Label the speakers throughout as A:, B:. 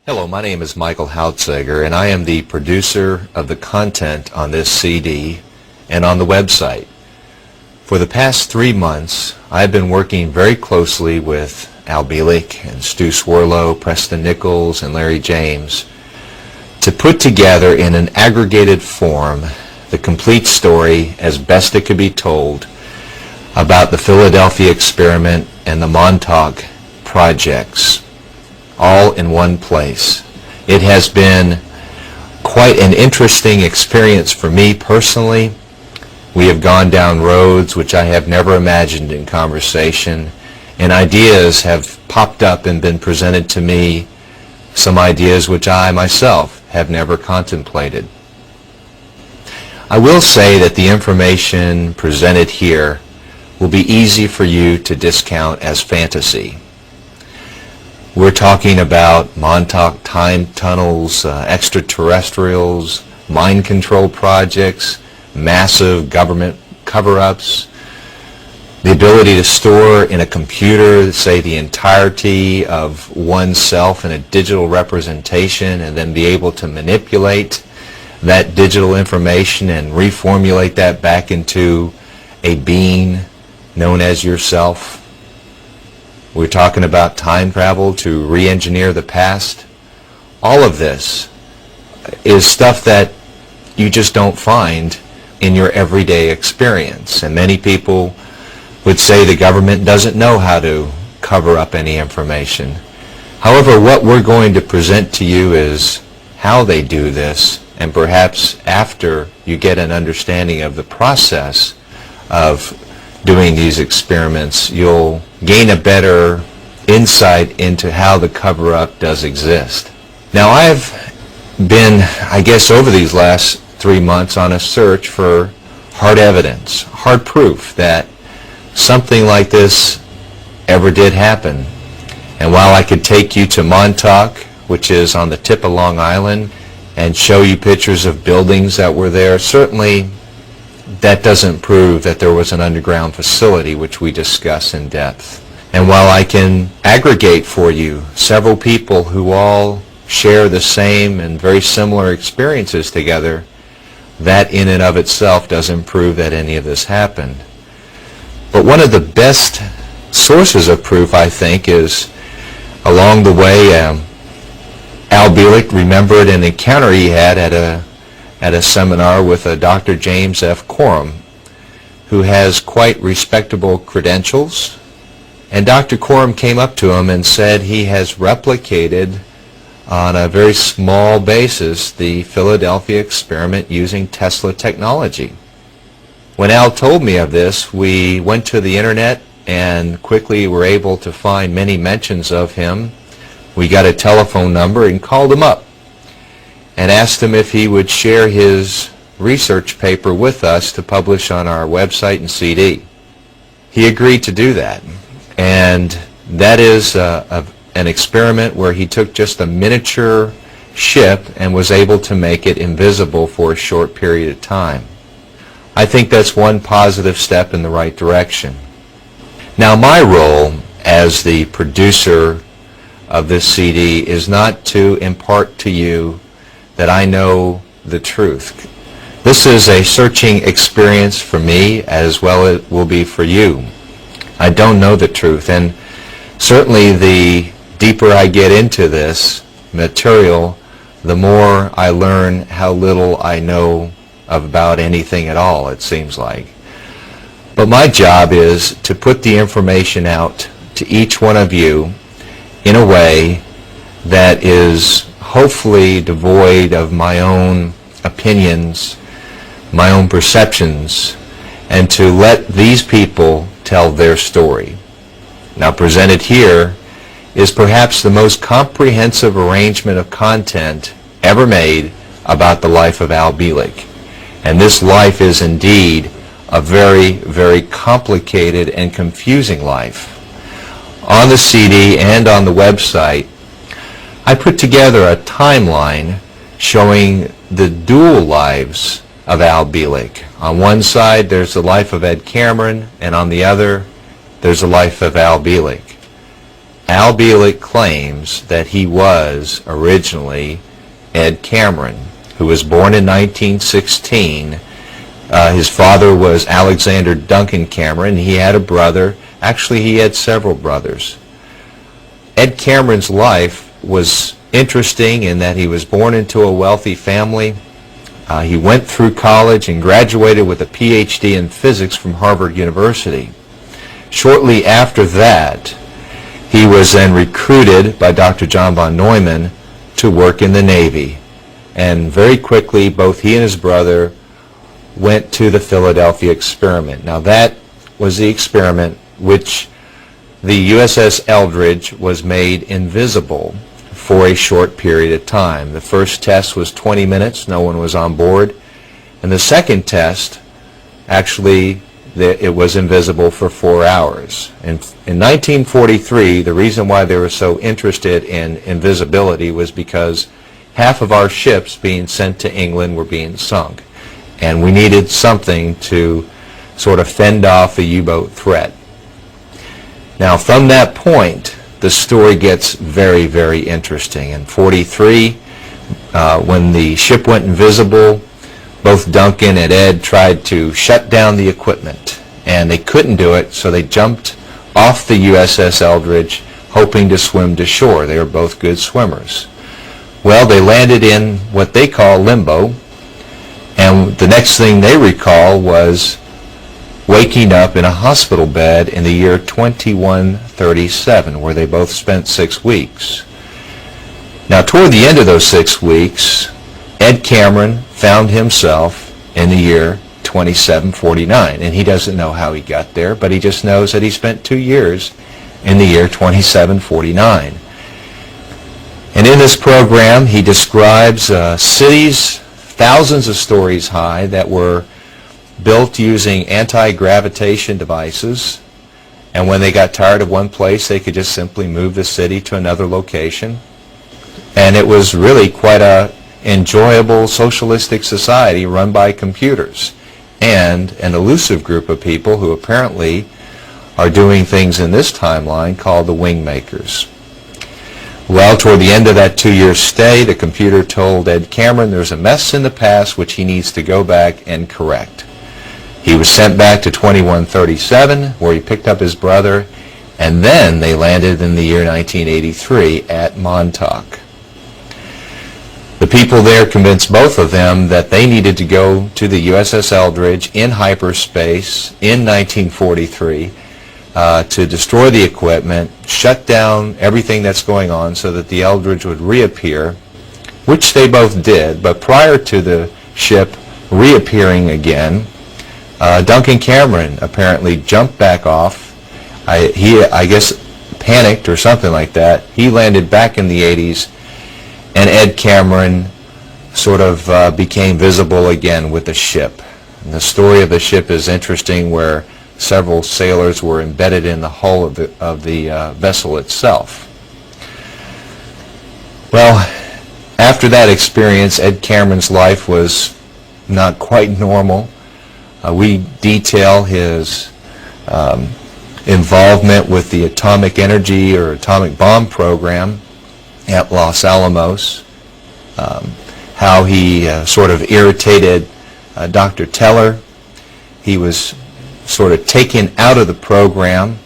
A: Hello, my name is Michael Houtzager, and I am the producer of the content on this CD and on the website. For the past 3 months, I have been working very closely with Al Bielek and Stu Swirlo, Preston Nichols, and Larry James to put together in an aggregated form the complete story as best it could be told about the Philadelphia experiment and the Montauk projects, all in one place. It has been quite an interesting experience for me personally. We have gone down roads which I have never imagined in conversation, and ideas have popped up and been presented to me, some ideas which I myself have never contemplated. I will say that the information presented here will be easy for you to discount as fantasy. We're talking about Montauk time tunnels, extraterrestrials, mind control projects, massive government cover-ups, the ability to store in a computer, say, the entirety of oneself in a digital representation and then be able to manipulate that digital information and reformulate that back into a being known as yourself. We're talking about time travel to re-engineer the past. All of this is stuff that you just don't find in your everyday experience. And many people would say the government doesn't know how to cover up any information. However, what we're going to present to you is how they do this, and perhaps after you get an understanding of the process of doing these experiments, you'll gain a better insight into how the cover-up does exist. Now, I've been, I guess, over these last 3 months on a search for hard evidence, hard proof that something like this ever did happen. And while I could take you to Montauk, which is on the tip of Long Island, and show you pictures of buildings that were there, certainly that doesn't prove that there was an underground facility, which we discuss in depth. And while I can aggregate for you several people who all share the same and very similar experiences together, that in and of itself doesn't prove that any of this happened. But one of the best sources of proof, I think, is along the way, Al Bielek remembered an encounter he had at a seminar with a Dr. James F. Coram, who has quite respectable credentials. And Dr. Coram came up to him and said he has replicated on a very small basis the Philadelphia experiment using Tesla technology. When Al told me of this, we went to the internet and quickly were able to find many mentions of him. We got a telephone number and called him up and asked him if he would share his research paper with us to publish on our website and CD. He agreed to do that, and that is an experiment where he took just a miniature ship and was able to make it invisible for a short period of time. I think that's one positive step in the right direction. Now, my role as the producer of this CD is not to impart to you that I know the truth. This is a searching experience for me as well as it will be for you. I don't know the truth, and certainly the deeper I get into this material, the more I learn how little I know about anything at all, it seems like. But my job is to put the information out to each one of you in a way that is hopefully devoid of my own opinions, my own perceptions, and to let these people tell their story. Now, presented here is perhaps the most comprehensive arrangement of content ever made about the life of Al Bielek. And this life is indeed a very, very complicated and confusing life. On the CD and on the website, I put together a timeline showing the dual lives of Al Bielek. On one side, there's the life of Ed Cameron, and on the other, there's the life of Al Bielek. Al Bielek claims that he was originally Ed Cameron, who was born in 1916. His father was Alexander Duncan Cameron. He had a brother. Actually, he had several brothers. Ed Cameron's life was interesting in that he was born into a wealthy family. He went through college and graduated with a PhD in physics from Harvard University. Shortly after that, he was then recruited by Dr. John von Neumann to work in the Navy. And very quickly, both he and his brother went to the Philadelphia experiment. Now that was the experiment which the USS Eldridge was made invisible for a short period of time. The first test was 20 minutes, no one was on board. And the second test, actually, it was invisible for 4 hours. In 1943, the reason why they were so interested in invisibility was because half of our ships being sent to England were being sunk. And we needed something to sort of fend off the U-boat threat. Now, from that point, the story gets very, very interesting. In 43, when the ship went invisible, both Duncan and Ed tried to shut down the equipment, and they couldn't do it, so they jumped off the USS Eldridge, hoping to swim to shore. They were both good swimmers. Well, they landed in what they call limbo, and the next thing they recall was waking up in a hospital bed in the year 2137, where they both spent 6 weeks. Now, toward the end of those 6 weeks, Ed Cameron found himself in the year 2749, and he doesn't know how he got there, but he just knows that he spent 2 years in the year 2749. And in this program, he describes cities thousands of stories high that were built using anti-gravitation devices, and when they got tired of one place, they could just simply move the city to another location. And it was really quite a enjoyable socialistic society run by computers and an elusive group of people who apparently are doing things in this timeline called the Wingmakers. Well, toward the end of that 2-year stay, the computer told Ed Cameron there's a mess in the past which he needs to go back and correct. He was sent back to 2137, where he picked up his brother, and then they landed in the year 1983 at Montauk. The people there convinced both of them that they needed to go to the USS Eldridge in hyperspace in 1943 to destroy the equipment, shut down everything that's going on so that the Eldridge would reappear, which they both did. But prior to the ship reappearing again, Duncan Cameron apparently jumped back off. He, I guess, panicked or something like that. He landed back in the 80s, and Ed Cameron sort of became visible again with the ship. And the story of the ship is interesting, where several sailors were embedded in the hull of the vessel itself. Well, after that experience, Ed Cameron's life was not quite normal. We detail his involvement with the atomic energy or atomic bomb program at Los Alamos, how he sort of irritated Dr. Teller. He was sort of taken out of the program,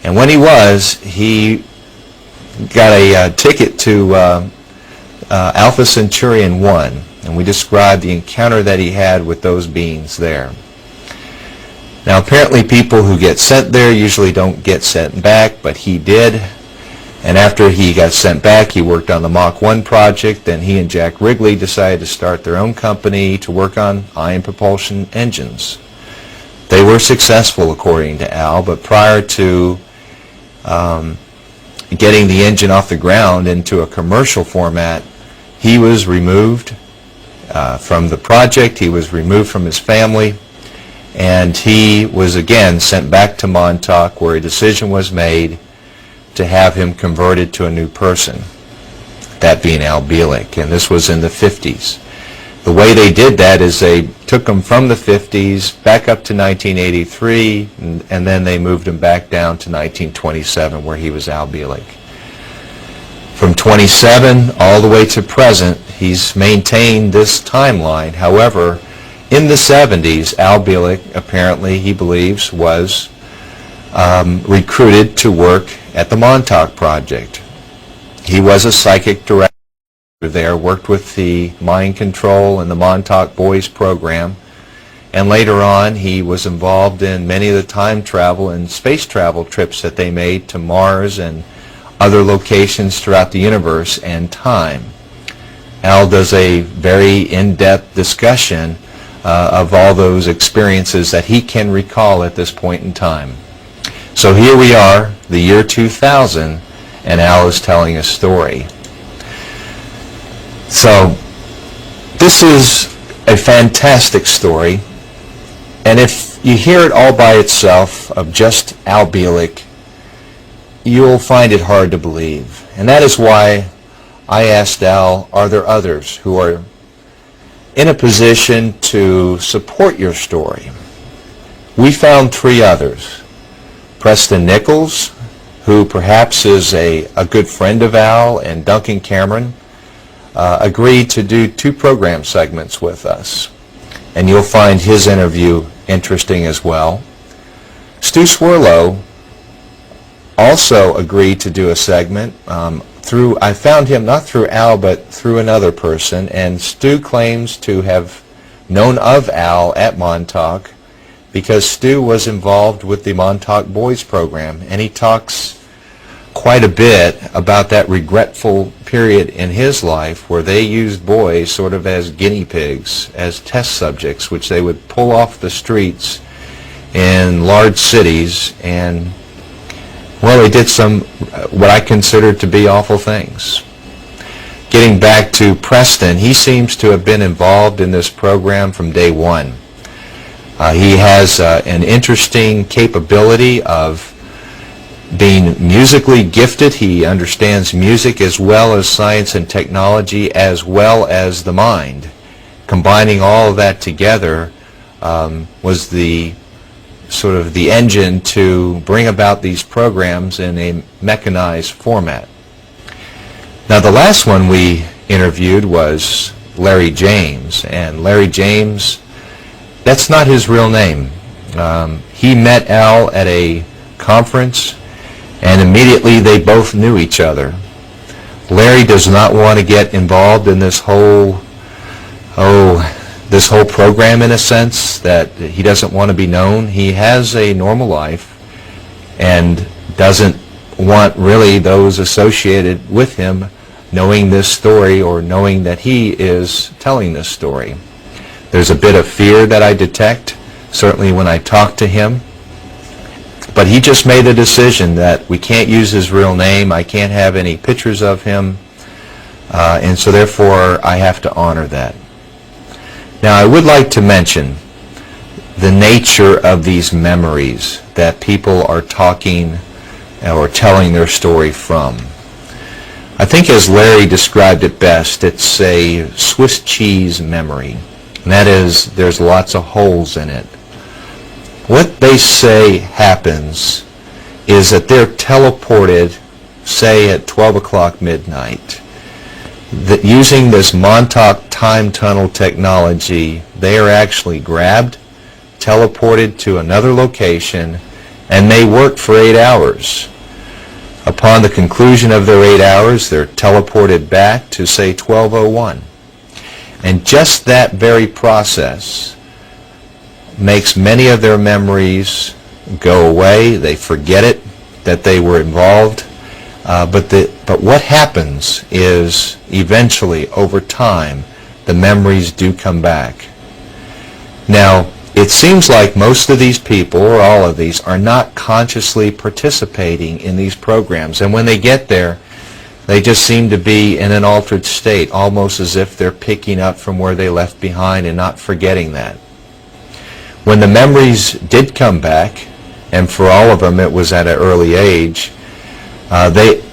A: and when he was, he got a ticket to Alpha Centaurian 1, and we described the encounter that he had with those beings there. Now, apparently people who get sent there usually don't get sent back, but he did. And after he got sent back, he worked on the Mach 1 project. Then he and Jack Wrigley decided to start their own company to work on ion propulsion engines. They were successful, according to Al, but prior to getting the engine off the ground into a commercial format, he was removed from the project. He was removed from his family, and he was again sent back to Montauk, where a decision was made to have him converted to a new person, that being Al Bielek, and this was in the 50s. The way they did that is they took him from the 50s back up to 1983, and then they moved him back down to 1927, where he was Al Bielek. From 27 all the way to present, he's maintained this timeline. However, in the 70s, Al Bielek, apparently, he believes, was recruited to work at the Montauk Project. He was a psychic director there, worked with the mind control and the Montauk Boys program, and later on he was involved in many of the time travel and space travel trips that they made to Mars and other locations throughout the universe and time. Al does a very in-depth discussion of all those experiences that he can recall at this point in time. So here we are, the year 2000, and Al is telling a story. So this is a fantastic story, and if you hear it all by itself of just Al Bielek, you'll find it hard to believe. And that is why I asked Al, are there others who are in a position to support your story? We found 3 others. Preston Nichols, who perhaps is a good friend of Al, and Duncan Cameron, agreed to do 2 program segments with us. And you'll find his interview interesting as well. Stu Swirlo also agreed to do a segment I found him not through Al but through another person, and Stu claims to have known of Al at Montauk because Stu was involved with the Montauk Boys program, and he talks quite a bit about that regretful period in his life where they used boys sort of as guinea pigs, as test subjects, which they would pull off the streets in large cities, and well, they did some what I consider to be awful things. Getting back to Preston, he seems to have been involved in this program from day one. He has an interesting capability of being musically gifted. He understands music as well as science and technology as well as the mind. Combining all of that together was the sort of the engine to bring about these programs in a mechanized format. Now, the last one we interviewed was Larry James, and Larry James, that's not his real name. He met Al at a conference, and immediately they both knew each other. Larry does not want to get involved in this whole program, in a sense, that he doesn't want to be known. He has a normal life and doesn't want really those associated with him knowing this story or knowing that he is telling this story. There's a bit of fear that I detect, certainly when I talk to him, but he just made a decision that we can't use his real name, I can't have any pictures of him, and so therefore I have to honor that. Now, I would like to mention the nature of these memories that people are talking or telling their story from. I think, as Larry described it best, it's a Swiss cheese memory. And that is, there's lots of holes in it. What they say happens is that they're teleported, say at 12 o'clock midnight. That using this Montauk time tunnel technology, they are actually grabbed, teleported to another location, and they work for 8 hours. Upon the conclusion of their 8 hours, they're teleported back to, say, 12:01. And just that very process makes many of their memories go away. They forget it, that they were involved. But what happens is eventually, over time, the memories do come back. Now, it seems like most of these people, or all of these, are not consciously participating in these programs. And when they get there, they just seem to be in an altered state, almost as if they're picking up from where they left behind and not forgetting that. When the memories did come back, and for all of them it was at an early age,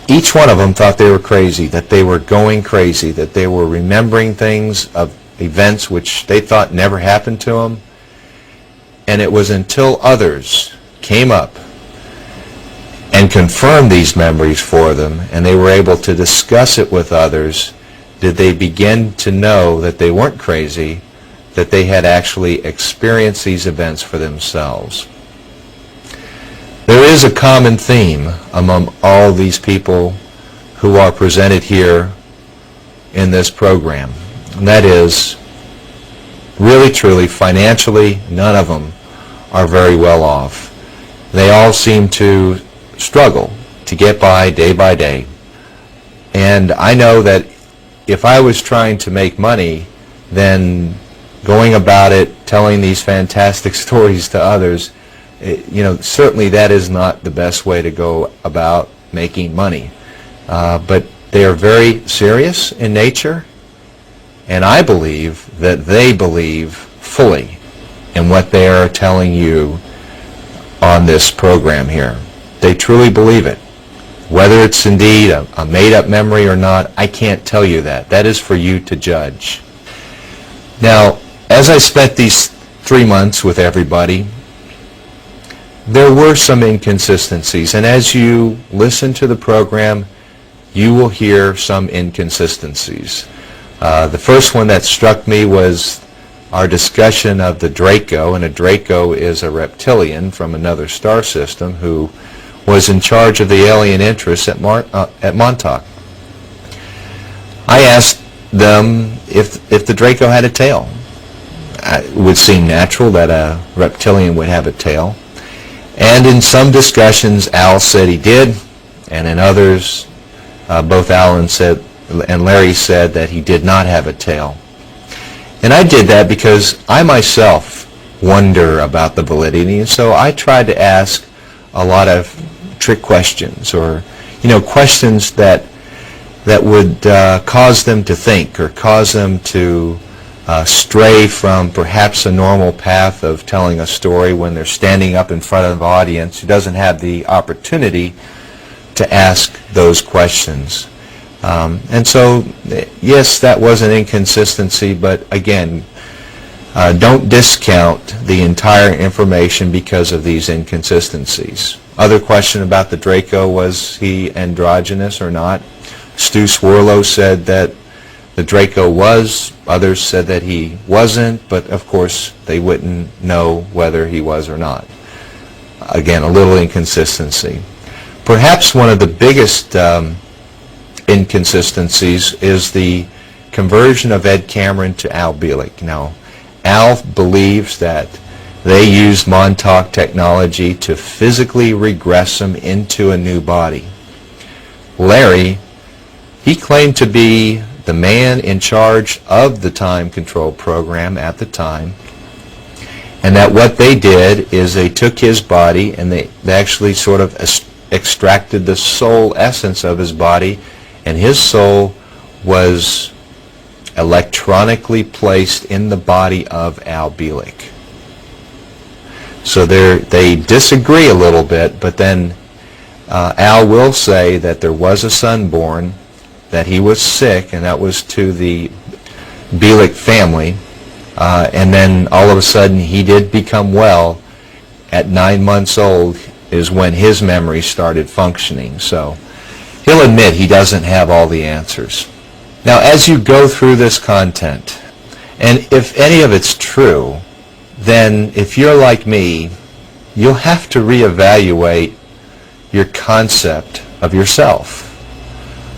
A: each one of them thought they were crazy, that they were going crazy, that they were remembering things of events which they thought never happened to them. And it was until others came up and confirmed these memories for them, and they were able to discuss it with others, did they begin to know that they weren't crazy, that they had actually experienced these events for themselves. There is a common theme among all these people who are presented here in this program, and that is, really truly, financially, none of them are very well off. They all seem to struggle to get by day, and I know that if I was trying to make money, then going about it, telling these fantastic stories to others, certainly that is not the best way to go about making money. But they are very serious in nature, and I believe that they believe fully in what they are telling you on this program here. They truly believe it. Whether it's indeed a made-up memory or not, I can't tell you that. That is for you to judge. Now, as I spent these 3 months with everybody, there were some inconsistencies, and as you listen to the program, you will hear some inconsistencies. The first one that struck me was our discussion of the Draco, and a Draco is a reptilian from another star system who was in charge of the alien interests at Montauk. I asked them if the Draco had a tail. It would seem natural that a reptilian would have a tail. And in some discussions, Al said he did, and in others, both Al and Larry said that he did not have a tail. And I did that because I myself wonder about the validity, and so I tried to ask a lot of trick questions, or questions that would cause them to think, or cause them to stray from perhaps a normal path of telling a story when they're standing up in front of an audience who doesn't have the opportunity to ask those questions. And so, yes, that was an inconsistency, but again, don't discount the entire information because of these inconsistencies. Other question about the Draco, was he androgynous or not? Stu Swirlo said that the Draco was, others said that he wasn't, but of course they wouldn't know whether he was or not. Again, a little inconsistency. Perhaps one of the biggest inconsistencies is the conversion of Ed Cameron to Al Bielek. Now, Al believes that they used Montauk technology to physically regress him into a new body. Larry, he claimed to be the man in charge of the time control program at the time, and that what they did is they took his body and they actually sort of extracted the soul essence of his body, and his soul was electronically placed in the body of Al Bielek. So they disagree a little bit, but then Al will say that there was a son born, that he was sick, and that was to the Bielek family, and then all of a sudden he did become well. At 9 months old is when his memory started functioning. So he'll admit he doesn't have all the answers. Now, as you go through this content, and if any of it's true, then if you're like me, you'll have to reevaluate your concept of yourself.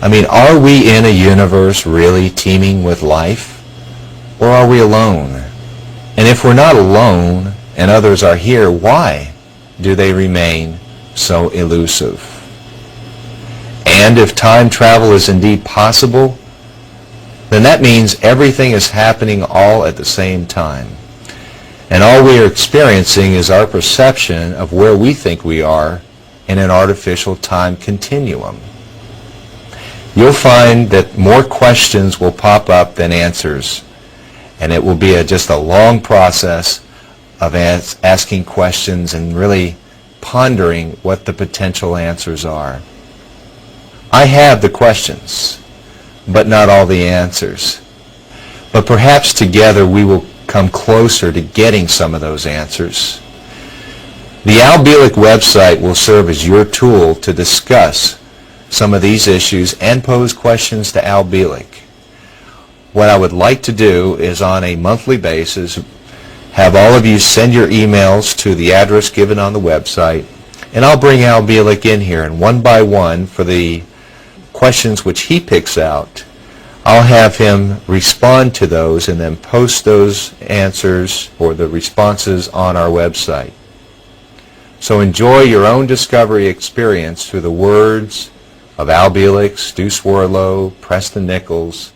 A: I mean, are we in a universe really teeming with life, or are we alone? And if we're not alone and others are here, why do they remain so elusive? And if time travel is indeed possible, then that means everything is happening all at the same time. And all we are experiencing is our perception of where we think we are in an artificial time continuum. You'll find that more questions will pop up than answers, and it will be just a long process of asking questions and really pondering what the potential answers are. I have the questions, but not all the answers. but perhaps together we will come closer to getting some of those answers. The Al Bielek website will serve as your tool to discuss some of these issues and pose questions to Al Bielek. What I would like to do is on a monthly basis have all of you send your emails to the address given on the website, and I'll bring Al Bielek in here, and one by one for the questions which he picks out, I'll have him respond to those and then post those answers or the responses on our website. So enjoy your own discovery experience through the words of Al Bielek, Stu Swarlow, Preston Nichols,